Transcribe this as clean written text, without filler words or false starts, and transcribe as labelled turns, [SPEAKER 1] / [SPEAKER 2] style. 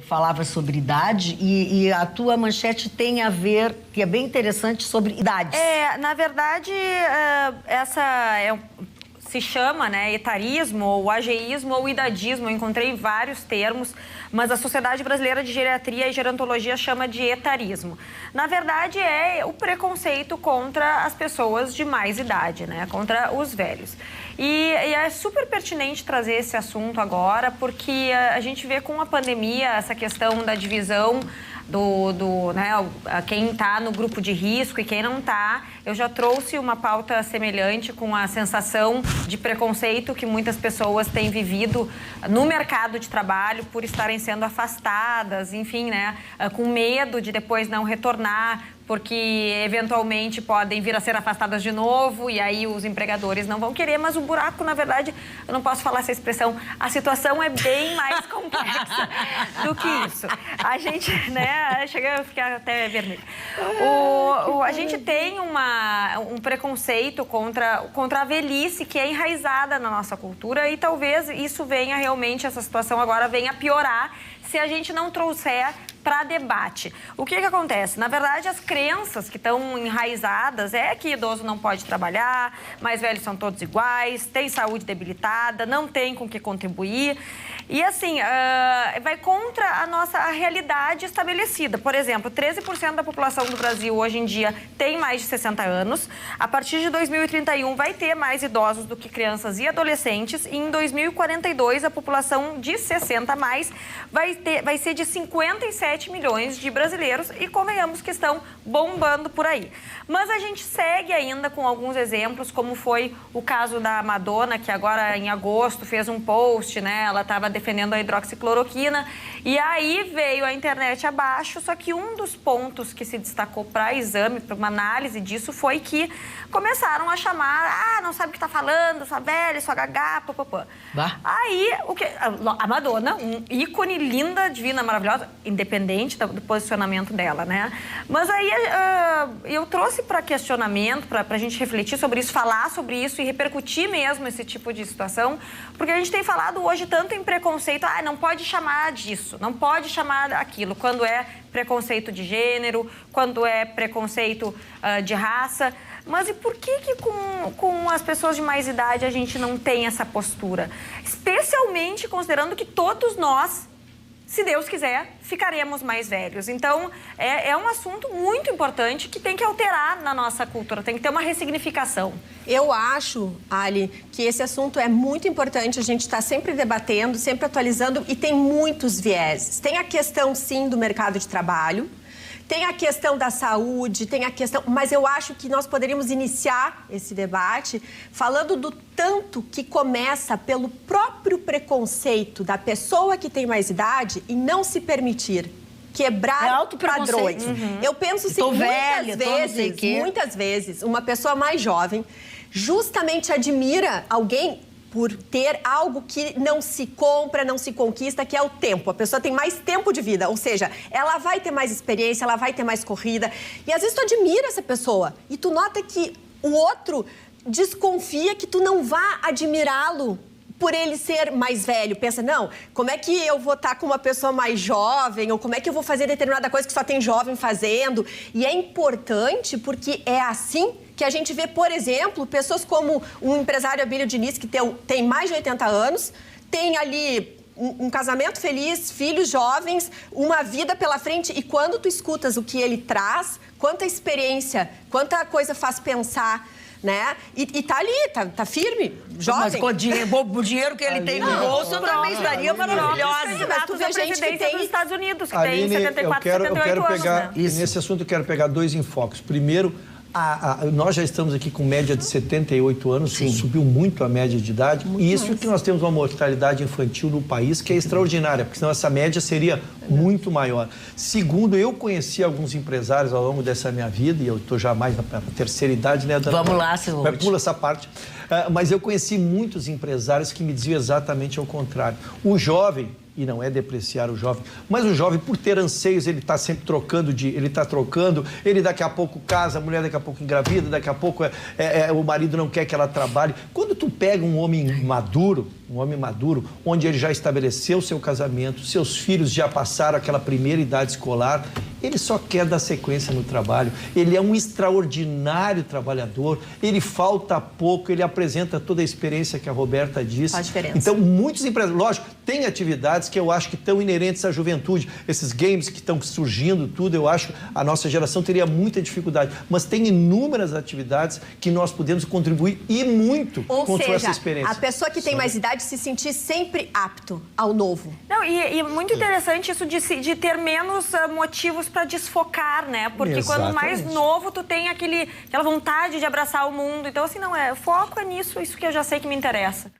[SPEAKER 1] Falava sobre idade e a tua manchete tem a ver, que é bem interessante, sobre idades.
[SPEAKER 2] Na verdade, se chama, né, etarismo, ou ageísmo, ou idadismo. Eu encontrei vários termos, mas a Sociedade Brasileira de Geriatria e Gerontologia chama de etarismo. Na verdade, é o preconceito contra as pessoas de mais idade, né, contra os velhos. E é super pertinente trazer esse assunto agora, porque a gente vê com a pandemia essa questão da divisão né, quem está no grupo de risco e quem não está. Eu já trouxe uma pauta semelhante com a sensação de preconceito que muitas pessoas têm vivido no mercado de trabalho por estarem sendo afastadas, enfim, né, com medo de depois não retornar, porque eventualmente podem vir a ser afastadas de novo e aí os empregadores não vão querer, mas o buraco, na verdade, eu não posso falar essa expressão, a situação é bem mais complexa do que isso. A gente, né, chega a ficar até vermelho. A gente tem um preconceito contra a velhice que é enraizada na nossa cultura e talvez isso venha realmente, essa situação agora venha a piorar se a gente não trouxer para debate. O que acontece? Na verdade, as crenças que estão enraizadas é que idoso não pode trabalhar, mais velhos são todos iguais, tem saúde debilitada, não tem com que contribuir. E assim, vai contra a realidade estabelecida. Por exemplo, 13% da população do Brasil hoje em dia tem mais de 60 anos. A partir de 2031 vai ter mais idosos do que crianças e adolescentes. E em 2042 a população de 60 a mais vai ser de 57 milhões de brasileiros e convenhamos que estão bombando por aí. Mas a gente segue ainda com alguns exemplos, como foi o caso da Madonna, que agora em agosto fez um post, né? Ela estava defendendo a hidroxicloroquina e aí veio a internet abaixo, só que um dos pontos que se destacou para exame, para uma análise disso, foi que começaram a chamar, não sabe o que está falando, sua velha, sua gagá, papapá. Aí, a Madonna, um ícone linda, divina, maravilhosa, independente do posicionamento dela, né? Mas aí eu trouxe para questionamento, para a gente refletir sobre isso, falar sobre isso e repercutir mesmo esse tipo de situação, porque a gente tem falado hoje tanto em preconceito, não pode chamar disso, não pode chamar aquilo, quando é preconceito de gênero, quando é preconceito de raça. Mas e por que com as pessoas de mais idade a gente não tem essa postura? Especialmente considerando que todos nós, se Deus quiser, ficaremos mais velhos. Então, é um assunto muito importante que tem que alterar na nossa cultura, tem que ter uma ressignificação.
[SPEAKER 3] Eu acho, Ali, que esse assunto é muito importante, a gente está sempre debatendo, sempre atualizando e tem muitos vieses. Tem a questão, sim, do mercado de trabalho, tem a questão da saúde, tem a questão... Mas eu acho que nós poderíamos iniciar esse debate falando do tanto que começa pelo próprio preconceito da pessoa que tem mais idade e não se permitir quebrar padrões. Eu penso assim, muitas vezes, uma pessoa mais jovem justamente admira alguém por ter algo que não se compra, não se conquista, que é o tempo. A pessoa tem mais tempo de vida, ou seja, ela vai ter mais experiência, ela vai ter mais corrida. E às vezes tu admira essa pessoa e tu nota que o outro desconfia que tu não vá admirá-lo por ele ser mais velho. Pensa, não, como é que eu vou estar com uma pessoa mais jovem? Ou como é que eu vou fazer determinada coisa que só tem jovem fazendo? E é importante porque é assim que a gente vê, por exemplo, pessoas como o empresário Abílio Diniz, que tem mais de 80 anos, tem ali um casamento feliz, filhos jovens, uma vida pela frente. E quando tu escutas o que ele traz, quanta experiência, quanta coisa faz pensar, né? E tá ali, tá firme, jovem.
[SPEAKER 1] Mas com o dinheiro que ele tem no bolso, também estaria maravilhosa.
[SPEAKER 2] Mas tu vê gente que tem dos Estados Unidos, que tem 74, 78 anos,
[SPEAKER 4] pegar,
[SPEAKER 2] né?
[SPEAKER 4] Nesse assunto eu quero pegar dois enfoques. Primeiro, nós já estamos aqui com média de 78 anos, subiu muito a média de idade, e isso que nós temos uma mortalidade infantil no país que é extraordinária, porque senão essa média seria muito maior. Segundo, eu conheci alguns empresários ao longo dessa minha vida, e eu estou já mais na terceira idade, né, Dana?
[SPEAKER 1] Vamos lá, seu Ruth.
[SPEAKER 4] Pula essa parte. Mas eu conheci muitos empresários que me diziam exatamente ao contrário. O jovem, e não é depreciar o jovem, mas o jovem, por ter anseios, ele está sempre trocando, ele daqui a pouco casa, a mulher daqui a pouco engravida, daqui a pouco o marido não quer que ela trabalhe. Quando tu pega um homem maduro, onde ele já estabeleceu seu casamento, seus filhos já passaram aquela primeira idade escolar, ele só quer dar sequência no trabalho. Ele é um extraordinário trabalhador, ele falta pouco, ele apresenta toda a experiência que a Roberta disse.
[SPEAKER 3] Faz diferença.
[SPEAKER 4] Então, muitos empresários, lógico, tem atividades que eu acho que estão inerentes à juventude, esses games que estão surgindo, tudo, eu acho a nossa geração teria muita dificuldade, mas tem inúmeras atividades que nós podemos contribuir e muito com essa experiência.
[SPEAKER 3] A pessoa que tem mais idade se sentir sempre apto ao novo.
[SPEAKER 2] Não, e muito interessante isso de ter menos motivos para desfocar, né? Porque quando mais novo tu tem aquela vontade de abraçar o mundo. Então, assim, foco é nisso, isso que eu já sei que me interessa.